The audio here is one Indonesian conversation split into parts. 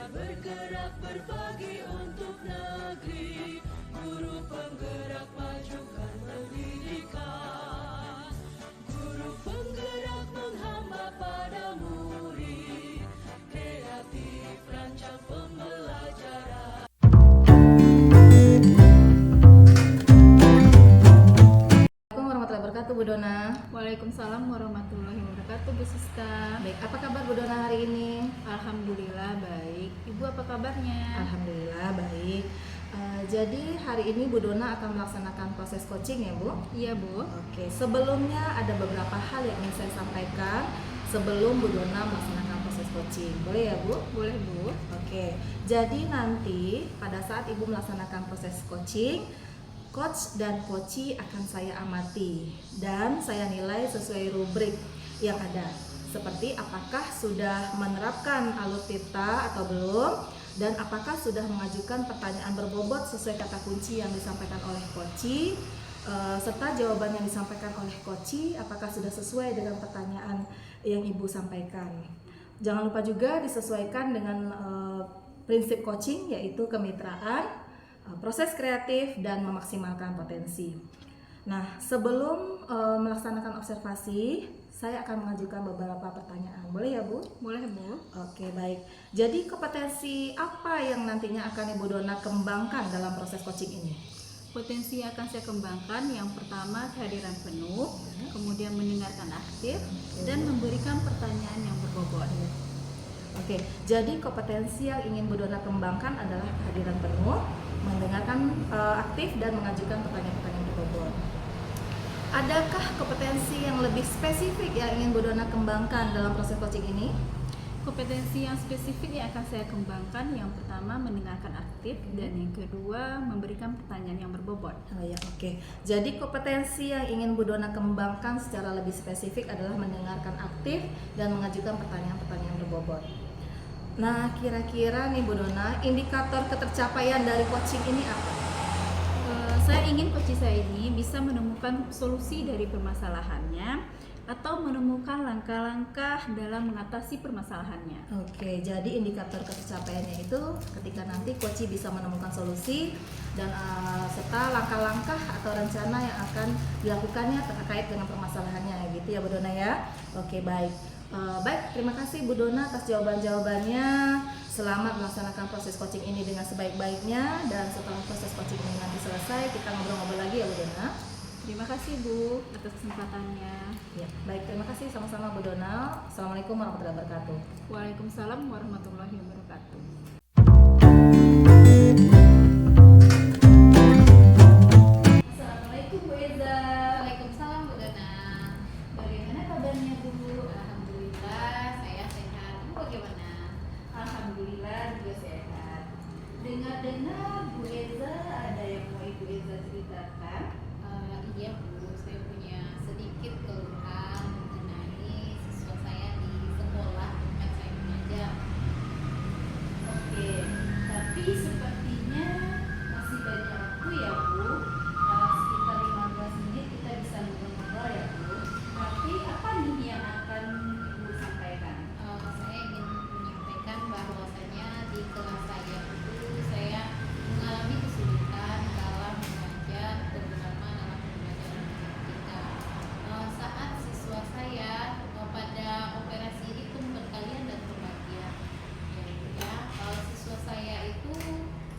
Bergerak berbagi untuk negeri, guru penggerak majukan pendidikan, guru penggerak menghamba pada murid, kreatif rancang pembelajaran. Assalamualaikum warahmatullahi wabarakatuh, Bu Dona. Waalaikumsalam warahmatullahi wabarakatuh, Bu Siska. Baik, apa kabar Bu Dona hari ini? Alhamdulillah baik. Ibu apa kabarnya? Alhamdulillah baik. Jadi hari ini Bu Dona akan melaksanakan proses coaching ya Bu? Iya Bu. Oke, sebelumnya ada beberapa hal yang ingin saya sampaikan sebelum Bu Dona melaksanakan proses coaching. Boleh ya Bu? Boleh Bu. Oke, jadi nanti pada saat Ibu melaksanakan proses coaching, coach dan coachee akan saya amati dan saya nilai sesuai rubrik yang ada. Seperti apakah sudah menerapkan alutita atau belum, dan apakah sudah mengajukan pertanyaan berbobot sesuai kata kunci yang disampaikan oleh coachee, serta jawaban yang disampaikan oleh coachee apakah sudah sesuai dengan pertanyaan yang Ibu sampaikan. Jangan lupa juga disesuaikan dengan prinsip coaching, yaitu kemitraan, proses kreatif, dan memaksimalkan potensi. Nah, sebelum melaksanakan observasi, saya akan mengajukan beberapa pertanyaan. Boleh ya Bu? Boleh Bu. Oke, baik. Jadi kompetensi apa yang nantinya akan Ibu Dona kembangkan dalam proses coaching ini? Potensi yang akan saya kembangkan yang pertama kehadiran penuh, kemudian mendengarkan aktif, dan memberikan pertanyaan yang berbobot. Oke, jadi kompetensi yang ingin Bu Dona kembangkan adalah kehadiran penuh, mendengarkan aktif, dan mengajukan pertanyaan-pertanyaan berbobot. Adakah kompetensi yang lebih spesifik yang ingin Bu Dona kembangkan dalam proses coaching ini? Kompetensi yang spesifik yang akan saya kembangkan yang pertama mendengarkan aktif, dan yang kedua memberikan pertanyaan yang berbobot. Oh ya, oke. Jadi kompetensi yang ingin Bu Dona kembangkan secara lebih spesifik adalah mendengarkan aktif dan mengajukan pertanyaan-pertanyaan berbobot. Nah, kira-kira nih Bu Dona, indikator ketercapaian dari coaching ini apa? Saya ingin coaching saya ini bisa menemukan solusi dari permasalahannya atau menemukan langkah-langkah dalam mengatasi permasalahannya. Oke, jadi indikator ketercapaiannya itu ketika nanti coaching bisa menemukan solusi dan serta langkah-langkah atau rencana yang akan dilakukannya terkait dengan permasalahannya, gitu ya Bu Dona ya. Oke, baik. Baik, terima kasih Bu Dona atas jawaban-jawabannya. Selamat melaksanakan proses coaching ini dengan sebaik-baiknya, dan setelah proses coaching ini nanti selesai, kita ngobrol-ngobrol lagi ya Bu Dona. Terima kasih Bu atas kesempatannya. Ya, baik, terima kasih sama-sama Bu Dona. Assalamualaikum warahmatullahi wabarakatuh. Waalaikumsalam warahmatullahi wabarakatuh. Assalamualaikum Bu Eza. Waalaikumsalam Bu Dona. Bagaimana kabarnya Bu? Alhamdulillah saya sehat. Ibu bagaimana? Alhamdulillah juga sehat. Dengar-dengar Bu Eza ada yang mau Ibu Eza ceritakan? Iya Bu, saya punya sedikit keluhan mengenai siswa saya di sekolah tempat saya mengajar. Oke, tapi sepertinya masih banyak waktu ya Bu. Sekitar 15 menit kita bisa ngobrol ya Bu. Tapi apa nih yang akan Ibu sampaikan? Saya ingin menyampaikan bahwasanya di kelas saya itu saya mengalami kesulitan dalam mengajar, terutama dalam pembelajaran matematika. Saat siswa saya pada operasi hitung perkalian dan pembagian, ya, siswa saya itu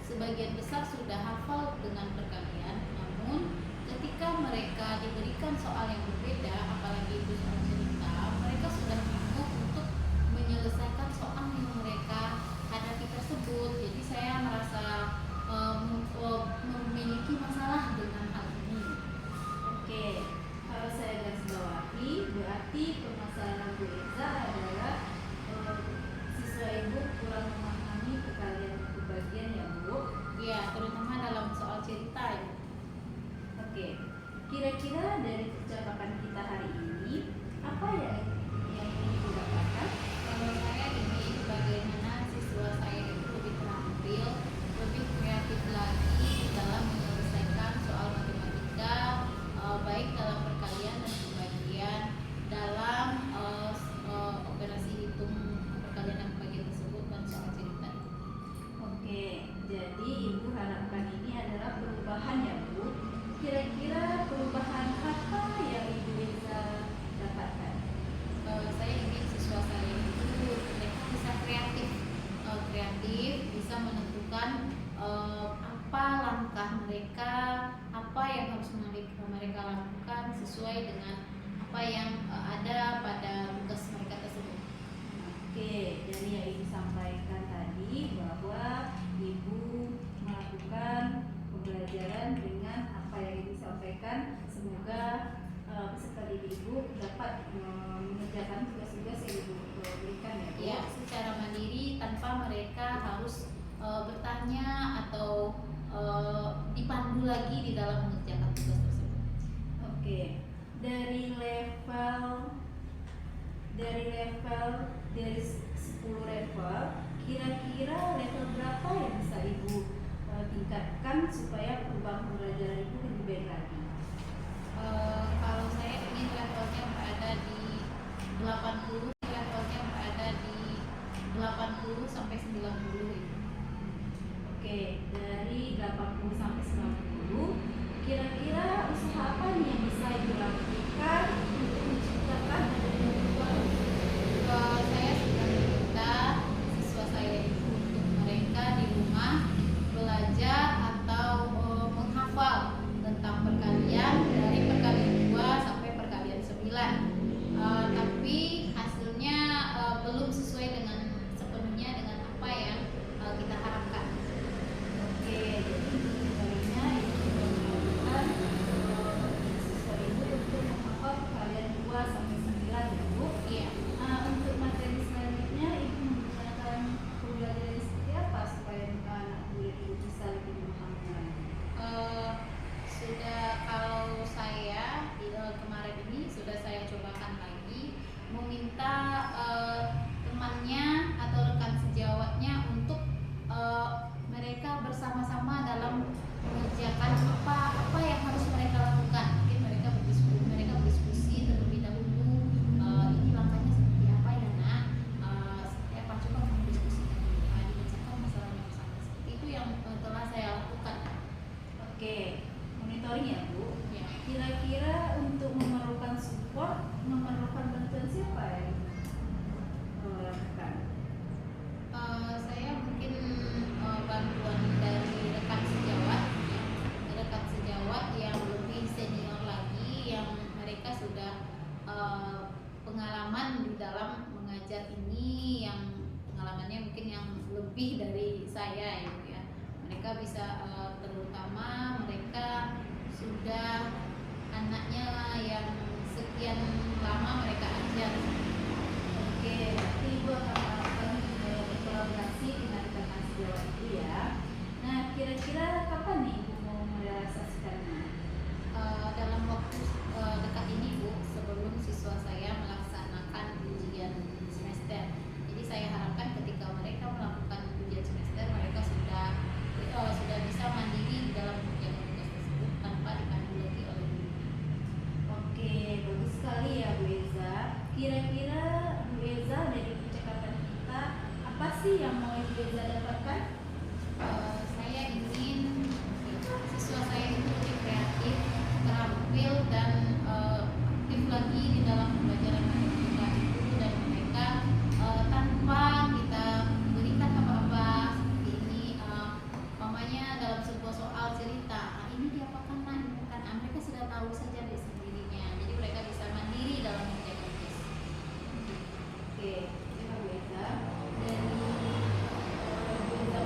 sebagian besar sudah hafal dengan perkalian, namun ketika mereka diberikan soal yang berbeda, apalagi itu soal cerita, mereka sudah bingung untuk menyelesaikan soal yang mereka hadapi tersebut. Jadi saya merasa memiliki masalah dengan hal ini. Oke, kalau saya garis bawahi, berarti permasalahan Bu Eza adalah siswa Ibu kurang memahami perkalian dan pembagian ya Bu. Ya, terutama dalam soal cerita ya. Oke, kira-kira dari percakapan kita hari ini, apa yang sesuai dengan apa yang ada pada tugas mereka tersebut. Oke, dari yang Ibu sampaikan tadi bahwa Ibu melakukan pembelajaran dengan apa yang Ibu sampaikan, semoga peserta didik Ibu dapat mengerjakan tugas-tugas yang Ibu berikan ya Bu. Ya, secara mandiri tanpa mereka harus bertanya atau dipandu lagi di dalam mengerjakan tugas tersebut. Oke, dari level dari 10 level, kira-kira level berapa yang bisa Ibu tingkatkan supaya perubahan pembelajaran Ibu lebih baik lagi? Kalau saya ingin levelnya berada di 80, levelnya berada di 80 sampai 90 itu. Oke, dari 80 sampai 90, kira-kira usaha apa nih yang bisa Ibu lakukan untuk menciptakan dan membuat Saya sudah meminta siswa saya itu untuk mereka di rumah belajar atau menghafal tentang perkalian dari perkalian 2 sampai perkalian 9. Tapi hasilnya belum sesuai dengan sepenuhnya dengan apa yang kita harapkan. Oke, jadi sebenarnya Ibu sudah melakukan siswa Ibu untuk menghafal perkalian 2 sampai 9 ya Bu. Iya. Untuk materi selanjutnya Ibu menggunakan pembelajaran seperti apa supaya anak murid Ibu bisa lebih memahami lagi? Sudah kalau saya kemarin ini sudah saya cobakan lagi meminta temannya atau rekan sejawatnya untuk mereka bersama-sama dalam mengerjakan apa yang harus mereka lakukan. Mungkin mereka berdiskusi terlebih dahulu, ini langkahnya seperti apa ya nak, seperti apa, coba mendiskusikan dulu, dibacakan masalahnya bersama. Seperti itu yang telah saya lakukan. Oke, monitoring ya Bu. Ya. Kira-kira untuk memerlukan support, memerlukan bantuan siapa yang lakukan? Saya mungkin bantuan dari rekan sejawat, ya. Rekan sejawat yang lebih senior lagi, yang mereka sudah pengalaman di dalam mengajar ini, yang pengalamannya mungkin yang lebih dari saya ya, Bu, ya. Mereka bisa terutama mereka sudah anaknya yang sekian lama mereka ajar. Oke, berarti Ibu akan melakukan berkolaborasi dengan rekan sejawat Ibu ya. Nah, kira-kira kapan nih Ibu mau merealisasikannya? Dalam waktu dekat ini Bu, sebelum siswa saya melaksanakan ujian semester. Jadi saya harapkan ketika mereka melakukan ujian semester, mereka sudah bisa mandiri di dalam mengerjakan tugas tersebut tanpa dipandu lagi oleh guru. Oke, bagus sekali ya Bu Eza. Kira-kira Bu Eza dari percakapan kita, apa sih yang mau Ibu Eza dapatkan? Saya ingin siswa saya itu lebih kreatif, terampil dan aktif lagi di dalam pembelajaran matematika itu, dan mereka tanpa kita berikan apa-apa seperti ini, umpamanya dalam sebuah soal cerita, ini diapakan nah, ini bukan, mereka sudah tahu saja dari sendirinya, jadi mereka bisa mandiri dalam mengerjakan tugas. Oke, terima Bu Eza. Dari Bu Eza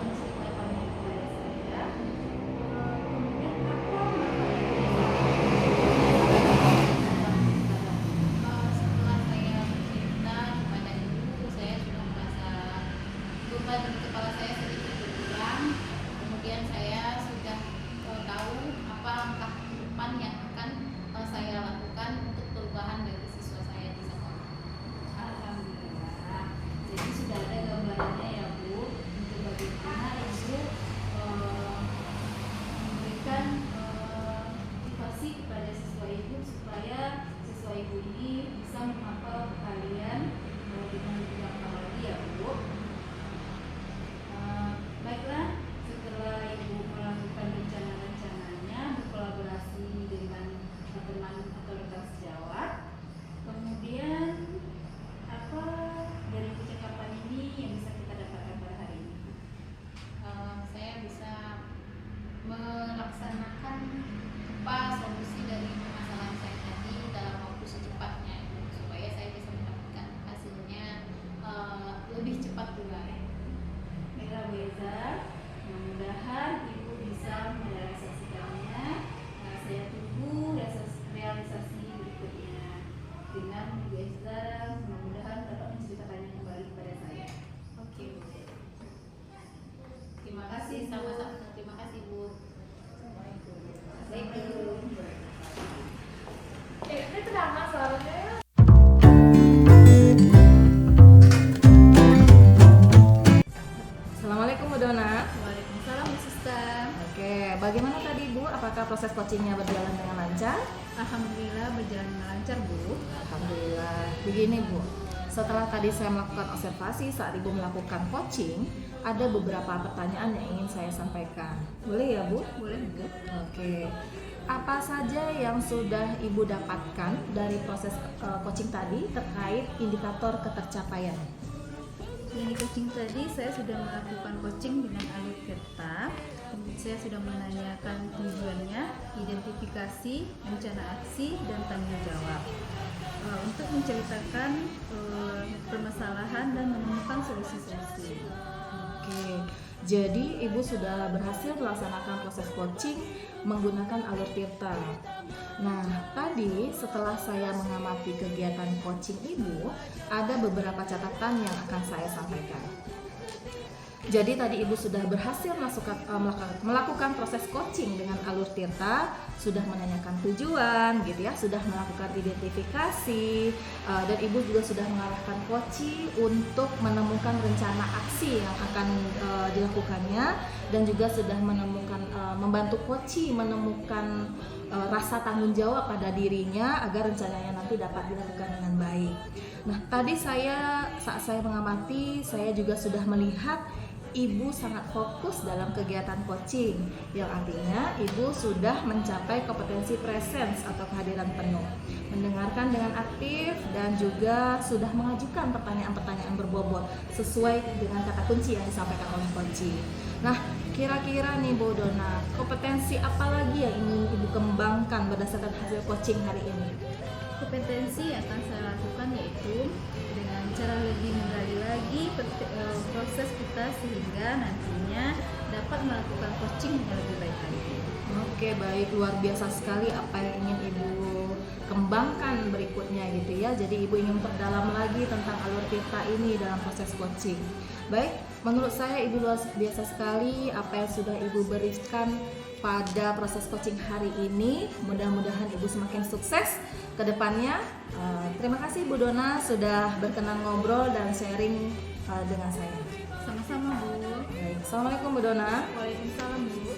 proses coachingnya berjalan dengan lancar? Alhamdulillah berjalan dengan lancar, Bu. Alhamdulillah. Begini Bu, setelah tadi saya melakukan observasi saat Ibu melakukan coaching, ada beberapa pertanyaan yang ingin saya sampaikan. Boleh ya Bu? Boleh, Bu. Oke. Apa saja yang sudah Ibu dapatkan dari proses coaching tadi terkait indikator ketercapaian? Yang di coaching tadi saya sudah melakukan coaching dengan alur Tirta. Saya sudah menanyakan tujuannya, identifikasi, rencana aksi, dan tanggung jawab. Untuk menceritakan permasalahan dan menemukan solusi-solusi. Oke, jadi Ibu sudah berhasil melaksanakan proses coaching menggunakan alur Tirta. Nah, tadi setelah saya mengamati kegiatan coaching Ibu, ada beberapa catatan yang akan saya sampaikan. Jadi tadi Ibu sudah berhasil melakukan proses coaching dengan alur Tirta, sudah menanyakan tujuan gitu ya, sudah melakukan identifikasi, dan Ibu juga sudah mengarahkan coaching untuk menemukan rencana aksi yang akan dilakukannya, dan juga sudah membantu coaching menemukan rasa tanggung jawab pada dirinya agar rencananya nanti dapat dilakukan dengan baik. Nah, tadi saat saya mengamati, saya juga sudah melihat Ibu sangat fokus dalam kegiatan coaching, yang artinya Ibu sudah mencapai kompetensi presence atau kehadiran penuh, mendengarkan dengan aktif, dan juga sudah mengajukan pertanyaan-pertanyaan berbobot sesuai dengan kata kunci yang disampaikan oleh coaching. Nah, kira-kira nih Bu Dona, kompetensi apa lagi yang ingin Ibu kembangkan berdasarkan hasil coaching hari ini? Kompetensi yang akan saya lakukan yaitu dengan cara lebih menggali lagi proses kita sehingga nantinya dapat melakukan coaching dengan lebih baik lagi. Oke, baik, luar biasa sekali apa yang ingin Ibu kembangkan berikutnya gitu ya. Jadi Ibu ingin memperdalam lagi tentang alur Tirta ini dalam proses coaching. Baik, menurut saya Ibu luar biasa sekali apa yang sudah Ibu berikan pada proses coaching hari ini. Mudah-mudahan Ibu semakin sukses ke depannya. Terima kasih Bu Dona sudah berkenan ngobrol dan sharing dengan saya. Sama-sama, Bu. Baik, Assalamualaikum Bu Dona. Waalaikumsalam, Bu.